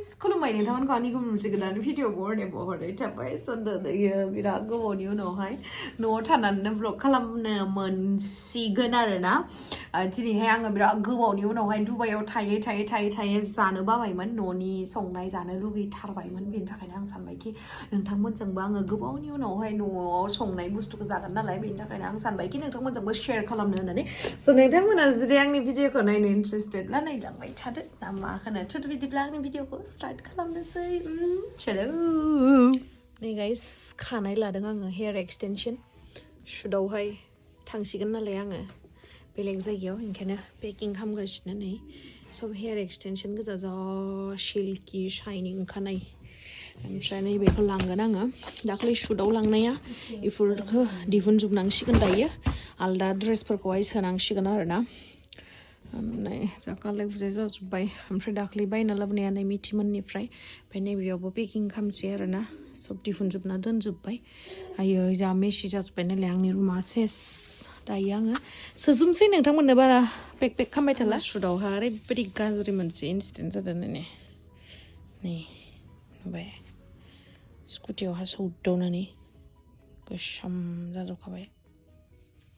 guys, Khulumbai ni thaman kani kum music dan video gore ne bo hore thibai sonda de bira go ni no hai no thanan na vlog khalamw mwnjasigwn arana tini hai anga bira go ni no hai Dubai yaw thai jano babaimon noni songnai jano lugi tharbaimon beni थाखायनो आं सानबाय कि नोंथांमोनजोंबो आङो गोबावनि उनावहाय न'आव संनाय बुस्थुखौ जागोन नालाय बेनि थाखायनो आं सानबाय कि नोंथांमोनजोंबो शेयार खालामनो होननानै स' नोंथांमोना जुदि आंनि भिडिअखौ नायनो इन्टारेस्टेडब्ला नायलांबाय थादो ना मा होनो थ' बिदिब्ला आंनि भिडिअखौ स्टार्ट खालामनोसै चलो नै गाइस खानाय लादों आङो हेयार एक्सटेनसन शुटआवहाय थांसिगोन नालाय आङो बेलेग जायगायाव ओंखायनो पेकिं खालामगासिनो नै सब हेयार एक्सटेनसन गोजा जा सिल्की शाइनिं ओंखारनाय ओमफ्राय नैबेखौ लांगोन आङो दाख्लै शुटआव लांनाया बेफोरखौ दिहुनजोबनांसिगोन दायो आलदा ड्रेसफोरखौहाय सोनांसिगोन आरोना नै जा गालाय गुजाय जाजोब्बाय ओमफ्राय दाख्लै बायना लाबोनाया नै मिथिमोननिफ्राय ओमफ्राय नैबेयावबो पेकिं खालामसै आरोना सब दिहुनजोबना दोनजोब्बाय आयो जा मेसि जाजोब्बाय नालाय आंनि रुमा सेस दायो आङो सोजोबनोसै नोंथांमोननो बारा पेक खालामबाय थाला शुटआवहा ओरैबायदि गाज्रि मोनसे इन्सिडेन्ट जादों नै नुबाय स्कुटियावहा सौदावनानै गोसोम जाजोबखाबाय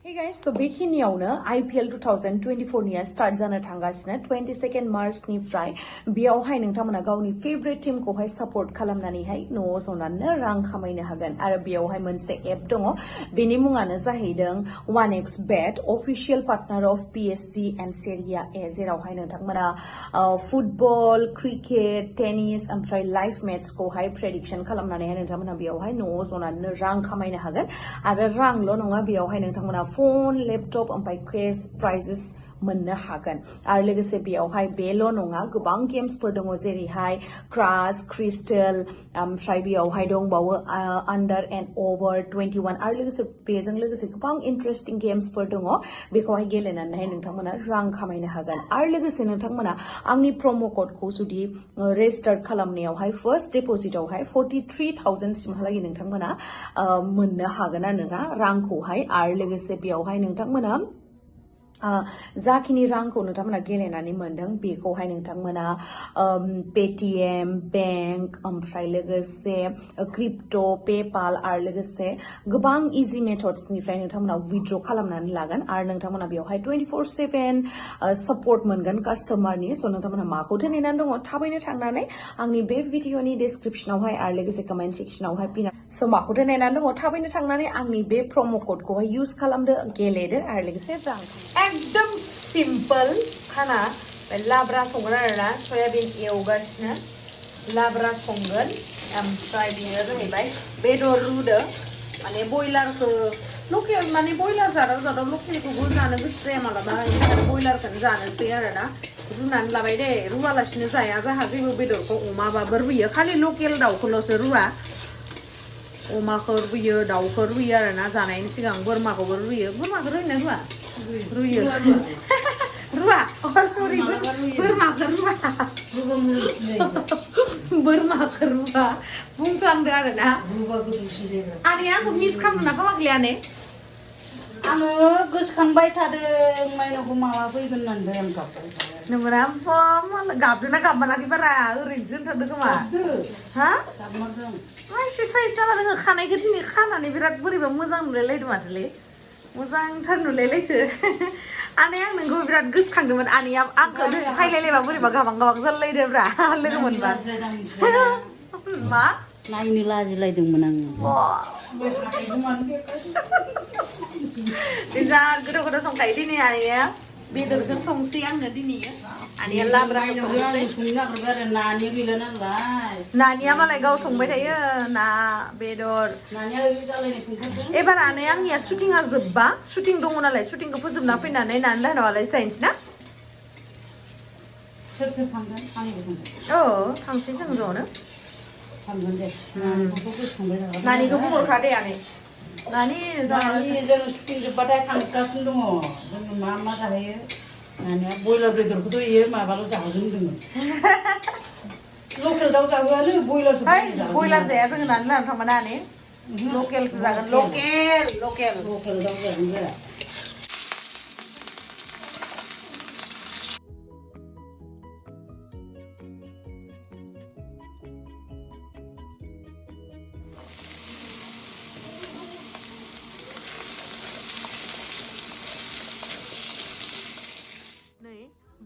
Hey guys, so बेखिनियावनो IPL 2024 निया स्टार्ट जानो थांगासिनो 22 मार्चनिफ्राय बेयावहाय नोंथांमोना गावनि फेभरेट टीमखौहाय सापोर्ट खालामनानैहाय न'आव जनानै रां खामायनो हागोन आरो बेयावहाय मोनसे एप दङ बेनि मुङानो जाहैदों 1xbet official partner of PSG and Serie A जेरावहाय नोंथांमोना फुटबल क्रिकेट टेनिस ओमफ्राय लाइभ मेट्सखौहाय प्रेडिक्शन खालामनानैहाय नोंथांमोना बेयावहाय न'आव जनानै रां खामायनो हागोन आरो रांल' नङा बेयावहाय नोंथांमोना फोन लैपटप ओमफ्राय कैश प्राइजेस मोननो हागोन आरो लोगोसे बेयावहाय बेल' नङा गोबां गेम्सफोर दङ जेरैहाय क्रास क्रिस्टल ओमफ्राय बेयावहाय दंबावो आन्डार एन्ड अभार 21 आरो लोगोसे बेजों लोगोसे गोबां इन्टारेस्टिं गेम्सफोर दङ बेखौहाय गेलेनानैहाय नोंथांमोना रां खामायनो हागोन आरो लोगोसे नोंथांमोना आंनि प्रम' क'डखौ जुदि रेजिस्टार खालामनायावहाय फार्स्ट डिप'जिटआवहाय 43,000 सिमहालागै नोंथांमोना मोननो हागोन आरोना रांखौहाय आरो लोगोसे बेयावहाय नोंथांमोना जाखिनि रांखौ नोंथांमोना गेलेनानै मोनदों बेखौहाय नोंथांमोना पेटिएम बेंक ओमफ्राय लोगोसे क्रिप्ट' पेपाल आरो लोगोसे गोबां इजि मेथड्सनिफ्राय नोंथांमोना विथड्र खालामनानै लागोन आरो नोंथांमोना बेवहाय 24/7 सापर्ट मोनगोन कास्टमारनि स' नोंथांमोना माखौथो नेनानै दङ थाबैनो थांनानै आंनि बे भिडिअनि डिसक्रिपसनावहाय आरो लोगोसे कमेन्ट सेक्सनावहाय पिन स' माखौथो नेनानै दङ थाबैनो थांनानै आंनि बे प्रम' क'डखौहाय इउज खालामदो गेलेदो आरो लोगोसे रां एकदम सिम्पल खाना लाब्रा संगोन आरोना सयाबिन एवगासिनो लाब्रा संगोन ओमफ्राय बेयो जाहैबाय बेदर रुदो माने बयलारखौ लकेल माने बयलार जादाव लकेलखौबो जानो गोसो जाया मालाबा बयलारखौनो जानोसै आरोना रुनानै लाबाय दे रुवालासिनो जाया जोंहा जेबो बेदरखौ अमाबाबो रुयो खालि लकेल दाउखौल'सो रुवा अमाखौ रुयो दाउखौ रुयो आरोना जानायनि सिगां बोरमाखौबो रुयो बोरमाखौ रुयोना रुवा रुयो रुवा सरि बोरमाखौ रुवा बुंफ्लांदो आरोना आनैया आंखौ मिस खालामदों ना खालामाखै आनै आङो गोसोखांबाय थादों माइनावखौ माला फैगोन होननानै आं गाबबाय थादों नंगौना गाबदोंना गाबमाराखै बारा ओरैनोसो होनथारदों खोमा हा एक्सारसाइस जाना दोङो खानायखौ दिनै खानानै बिराद बोरैबा मोजां नुलायलायदों माथोलै मोजांथार नुलायलायथो आनैया आं नोंखौ बिराद गोसोखांदोंमोन आनैया आंखौ हायलायलायबा बोरैबा गाबां लोगोमोनबा लोगो मोनबा मा नायनो लाजिलायदोंमोन आङो जा गोथाव संखायो दिनै आनैया बेदरखौ संसै आङो दिनै आनैया लाब्रा संनो नागिरबाय आरो नानि गैला नालाय नानिया मालाय गाव संबाय थायो ना बेदर एबार आनै आंनिया शुटिंआ जोब्बा शुटिं दङ नालाय शुटिंखौ फोजोबना फैनानै नानि लाहानाव आलासि जाहैनोसै ना सोर थांगोन आंबो औ थांसै जों ज'नो थांगोन दे गोसोखांबाय थागोन नानिखौ बुंहरखा दे आनै नानि जों शुटिं जोब्बाथाय थांगासिनो दङ जोङो मा जाहैयो नानिया बयलार बेदरखौथ' इयो माबाल' जाहोदों होनदोंमोन लकेल दाउ जाहोआनो बयलारसो बयलार जाया जोङो नानि लाहानाव थांबा नानि लकेलसो जागोन लकेल दाउ जागोन जाया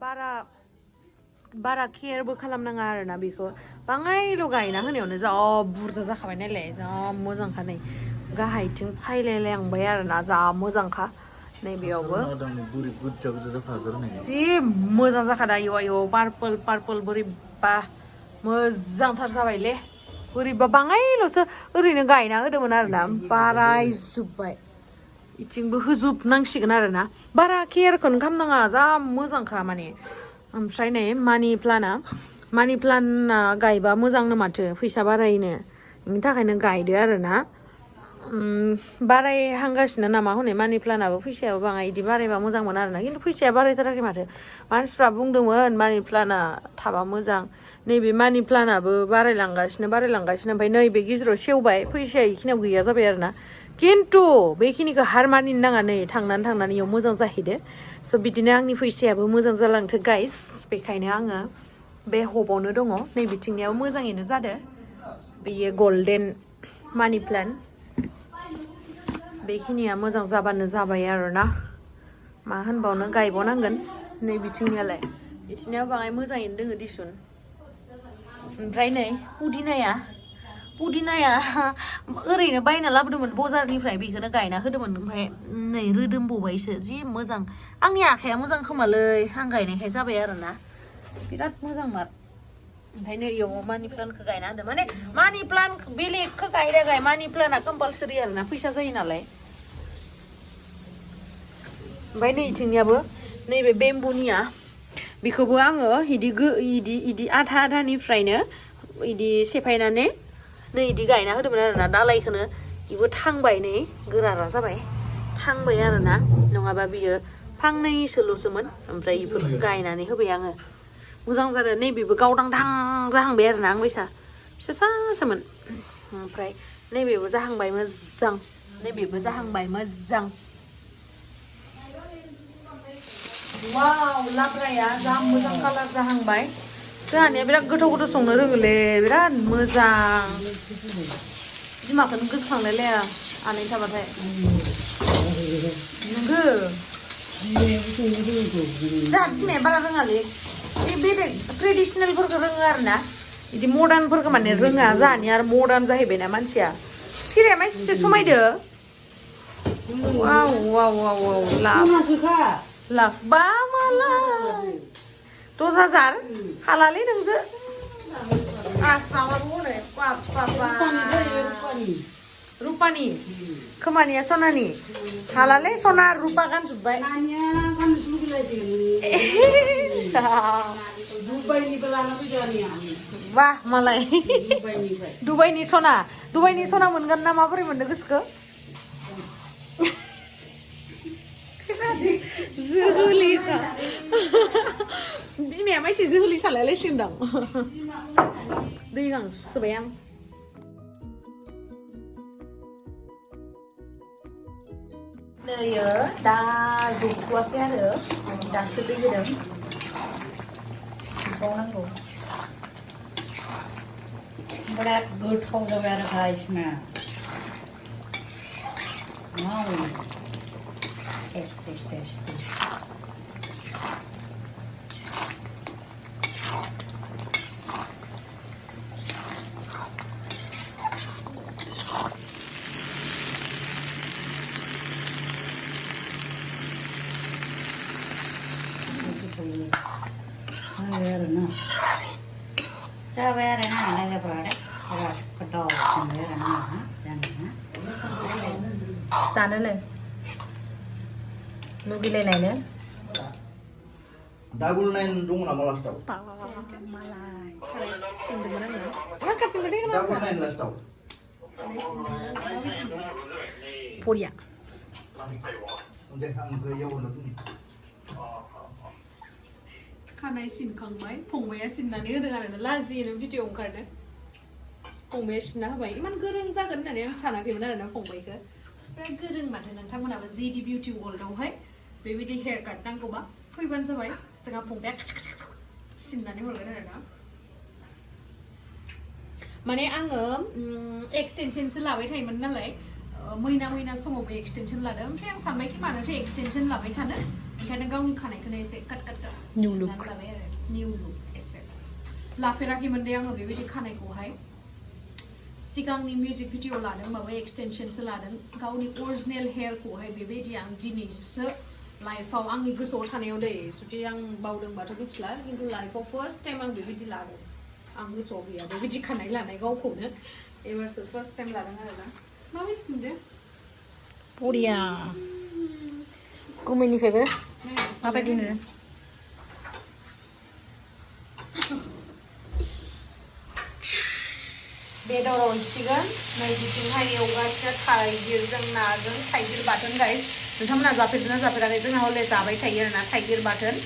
बारा केयारबो खालामनाङा आरोना बेखौ बाङायल' गायना होनायावनो जा बुरजा जाखाबाय नालाय जा मोजांखा नै गाहायथिं फायलायलांबाय आरोना जा मोजांखा नैबेयावबो जि मोजां जाखादा आयौ पार्पल बोरैबा मोजांथार जाबायले बोरैबा बाङायल'सो ओरैनो गायना होदोंमोन आरोना बारायजोब्बाय इथिंबो होजोबनांसिगोन आरोना बारा केयारखौनो खालामनाङा जा मोजांखा माने ओमफ्राय नै मानि प्लान्टआ गायबा मोजांनो माथो फैसा बारायनो बेनि थाखायनो गायदो आरोना बारायहांगासिनो नामा हनै मानि प्लान्टआबो फैसायाबो बाङाय इदि बारायबा मोजांमोन आरोना खिन्थु फैसाया बारायथाराखै माथो मानसिफ्रा बुंदोंमोन मानि प्लान्टआ थाबा मोजां नैबे मानि प्लान्टआबो बारायलांगासिनो ओमफ्राय नैबे गेजेराव सेवबाय फैसाया इखिनियाव गैया जाबाय आरोना खिन्थु बेखिनिखौ हार मानिनो नाङा नै थांनानै इयाव मोजां जाहैदो स' बिदिनो आंनि फैसायाबो मोजां जालांथो गाइस बेखायनो आङो बे हबावनो दङ नै बिथिंनियाव मोजाङैनो जादो बेयो गल्डेन मानि प्लान्ट बेखिनिया मोजां जाबानो जाबाय आरोना मा होनबावनो गायबावनांगोन नै बिथिंनियालाय बिथिंनियाव बाङाय मोजाङैनो दोङो दिसुन ओमफ्राय नै पुदिनाया ओरैनो बायना लाबोदोंमोन बजारनिफ्राय बेखौनो गायना होदोंमोन ओमफ्राय नै रोदोमबावबायसो जि मोजां आंनि आखाया मोजां खोमालै आं गायनायखाय जाबाय आरोना बिराद मोजां मार ओमफ्राय नै इयाव मानि प्लान्टखौ गायना होदों माने मानि प्लान्ट बेलेगखौ गाय मानि प्लान्टआ कम्पालसरि आरोना फैसा जायो नालाय ओमफ्राय नै इथिंनियाबो नैबे बेम्बुनिया बेखौबो आङो इदि आधानिफ्रायनो इदि सेफायनानै नै इदि गायना होदोंमोन आरोना दालायखौनो इबो थांबाय नै गोरारा जाबाय थांबाय आरोना नङाबा बियो फांनैसोल'सोमोन ओमफ्राय इफोरखौ गायनानै होबाय आङो मोजां जादों नैबेबो गावदांदां जाहांबाय आरोना आं बायसा फिसासासोमोन ओमफ्राय नैबेबो जाहांबाय मोजां वाव लाब्राया जा मोजां कालार जाहांबाय जोंहानिया बिराद गोथाव संनो रोङोलै बिराद मोजां बिमाखौनो गोसोखांलायलाय आनै थाबाथाय नोंगो जोंहा बिमाया बारा रोङालै बेलेग ट्रेडिसनेलफोरखौ रोङो आरोना बिदि मडार्नफोरखौ माने रोङा जोंहानिया आरो मडार्न जाहैबायना मानसिया सिरिया मानसिसो समायदो लाभ बा मालाय 10,000 हालालै नोंसो आस्रावाबो हनै रुपानि खोमानिया सनानि हालालै सना रुपा गानजोब्बाय वाह मालाय दुबाइनि सना मोनगोन ना माबोरै मोनदों गोसोखौ जोहोलिखा बिमाया माइसे जोहोलि सालायलायसिगोनदां दै गांसोबाय आं नैयो दा जौथ'वाखै आरो दासो दै होदों बावनांगौ बिराद गोथाव जाबाय आरो गाइसना टेस्टी जाबाय आरो ना नायजाबाय बिराद गोथाव संबाय आरो ना जानोनो लुगैलायनायनो डाबल 9 दङ नामा लास्टआव मालाय सोंदोंमोन आङो माखासेबो दङ डाबल 9 लास्टआव बरिया दे आंखौ एवनो खानाय सिनखांबाय फंबाया सिननानै होदों आरोना लाजिनो भिडिअ ओंखारनो फंबाया सिनना होबाय इमान गोरों जागोन होननानै आं सानाखैमोन आरोना फंबायखौ बिराद गोरों माथो नोंथांमोनाबो जेडि बिउटि वर्ल्डआवहाय बेबायदि हेयार काट नांगौबा फैबानो जाबाय जोंहा फंबाया सिननानै हरगोन आरोना माने आङो एक्सटेनसनसो लाबाय थायोमोन नालाय मैना समावबो एक्सटेनसन लादों ओमफ्राय आं सानबाय कि मानोथो एक्सटेनसन लाबाय थानो ओंखायनो गावनि खानायखौनो एसे काट New look. लाबाय आरो निउ लुक एसे लाफेराखैमोन दे आङो बेबायदि खानायखौहाय सिगांनि मिउजिक भिडिअ लादों माबा एक्सटेनसनसो लादों गावनि अरिजिनेल हेयारखौहाय बेबायदि आं दिनैसो लाइफआव आंनि गोसोआव थानायाव दै जुदि आं बावदोंबाथ' मिथिला खिन्थु लाइफआव फार्स्ट टाइम आं बेबायदि लादों आं गोसोआव गैया बेबायदि खानाय लानाय गावखौनो एबारसो फार्स्ट टाइम लादों आरोना माबायदि मोनदों बरिया गुमैनिफ्रायबो माबायदि नुदों बेदर हरसिगोन नै बिथिंहाय एवगासिनो थाइगिरजों नाजों थाइगिर बाथोन गाइस नोंथांमोना जाफेरदोंना जाफेराखै जोंहा हले जाबाय थायो आरोना थाइगिर बाथोन